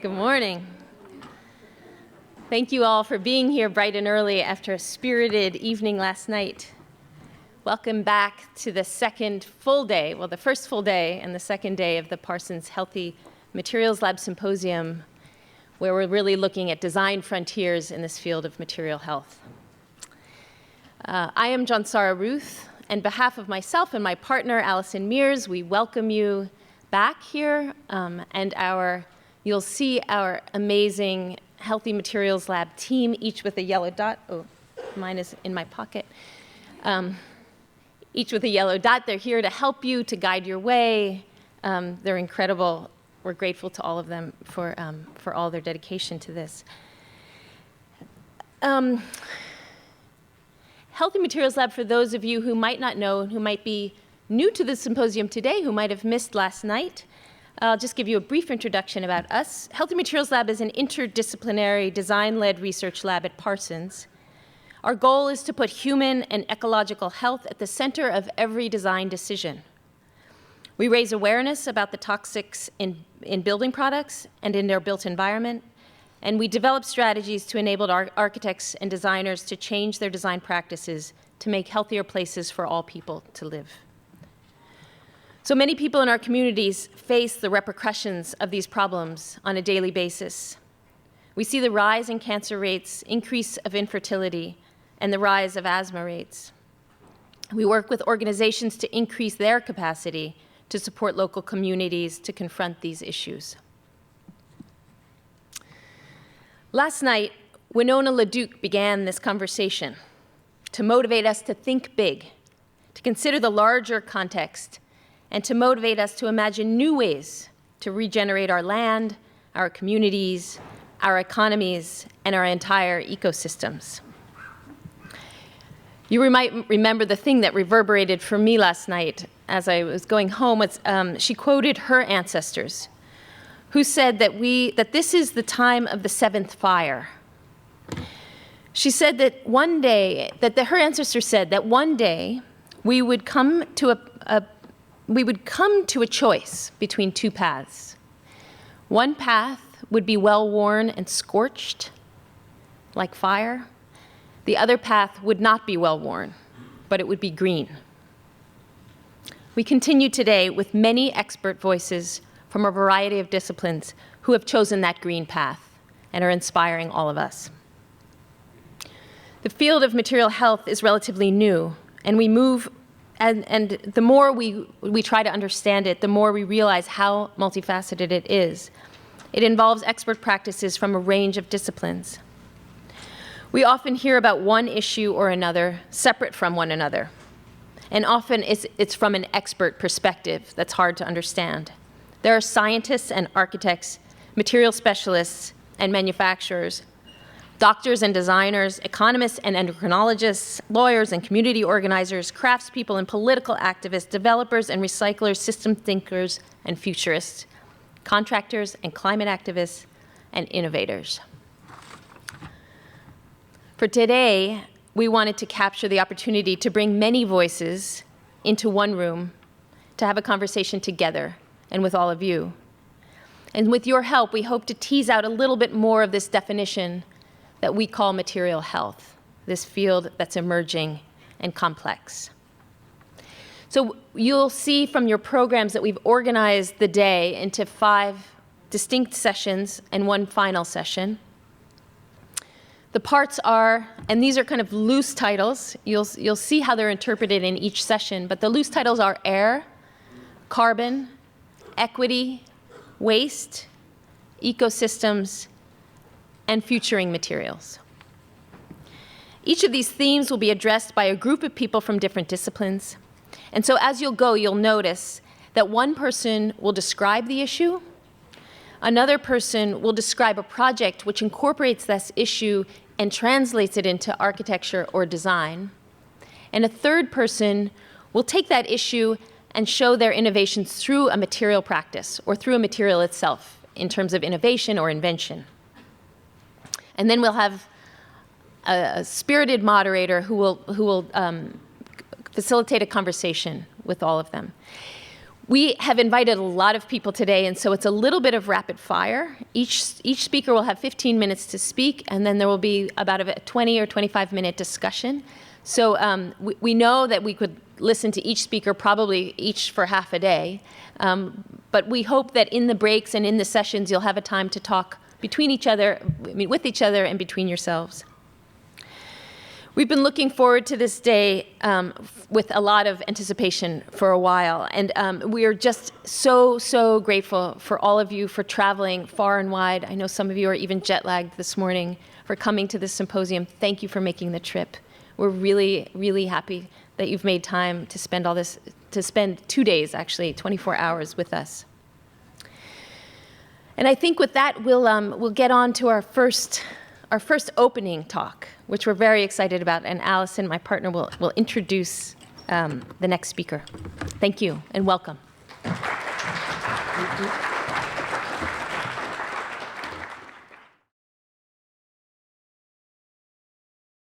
Good morning. Thank you all for being here bright and early after a spirited evening last night. Welcome back to the second full day, well, the first full day and the second day of the Parsons Healthy Materials Lab Symposium, where we're really looking at design frontiers in this field of material health. I am Jansara Ruth. On behalf of myself and my partner, Allison Mears, we welcome you back here, you'll see our amazing Healthy Materials Lab team, each with a yellow dot. Oh, mine is in my pocket. Each with a yellow dot. They're here to help you, to guide your way. They're incredible. We're grateful to all of them for all their dedication to this. Healthy Materials Lab, for those of you who might not know, who might be new to the symposium today, who might have missed last night, I'll just give you a brief introduction about us. Healthy Materials Lab is an interdisciplinary, design-led research lab at Parsons. Our goal is to put human and ecological health at the center of every design decision. We raise awareness about the toxics in building products and in their built environment, and we develop strategies to enable our architects and designers to change their design practices to make healthier places for all people to live. So many people in our communities face the repercussions of these problems on a daily basis. We see the rise in cancer rates, increase of infertility, and the rise of asthma rates. We work with organizations to increase their capacity to support local communities to confront these issues. Last night, Winona LaDuke began this conversation to motivate us to think big, to consider the larger context, and to motivate us to imagine new ways to regenerate our land, our communities, our economies, and our entire ecosystems. You might remember the thing that reverberated for me last night as I was going home. She quoted her ancestors, who said that this is the time of the seventh fire. She said that one day, her ancestors said that one day we would come to a choice between two paths. One path would be well-worn and scorched, like fire. The other path would not be well-worn, but it would be green. We continue today with many expert voices from a variety of disciplines who have chosen that green path and are inspiring all of us. The field of material health is relatively new, and and the more we try to understand it, the more we realize how multifaceted it is. It involves expert practices from a range of disciplines. We often hear about one issue or another separate from one another, and often it's from an expert perspective that's hard to understand. There are scientists and architects, material specialists and manufacturers, doctors and designers, economists and endocrinologists, lawyers and community organizers, craftspeople and political activists, developers and recyclers, system thinkers and futurists, contractors and climate activists, and innovators. For today, we wanted to capture the opportunity to bring many voices into one room to have a conversation together and with all of you. And with your help, we hope to tease out a little bit more of this definition that we call material health, this field that's emerging and complex. So you'll see from your programs that we've organized the day into 5 distinct sessions and 1 final session. The parts are, and these are kind of loose titles, you'll see how they're interpreted in each session, but the loose titles are air, carbon, equity, waste, ecosystems, and futuring materials. Each of these themes will be addressed by a group of people from different disciplines. And so as you'll go, you'll notice that one person will describe the issue, another person will describe a project which incorporates this issue and translates it into architecture or design, and a third person will take that issue and show their innovations through a material practice or through a material itself in terms of innovation or invention. And then we'll have a spirited moderator who will facilitate a conversation with all of them. We have invited a lot of people today, and so it's a little bit of rapid fire. Each speaker will have 15 minutes to speak, and then there will be about a 20 or 25-minute discussion. So we know that we could listen to each speaker probably each for half a day, but we hope that in the breaks and in the sessions you'll have a time to talk between each other, with each other and between yourselves. We've been looking forward to this day with a lot of anticipation for a while, and we are just so grateful for all of you for traveling far and wide. I know some of you are even jet-lagged this morning for coming to this symposium. Thank you for making the trip. We're really happy that you've made time to spend to spend 2 days, actually, 24 hours with us. And I think with that, we'll get on to our first opening talk, which we're very excited about, and Allison, my partner, will introduce the next speaker. Thank you, and welcome. Thank you.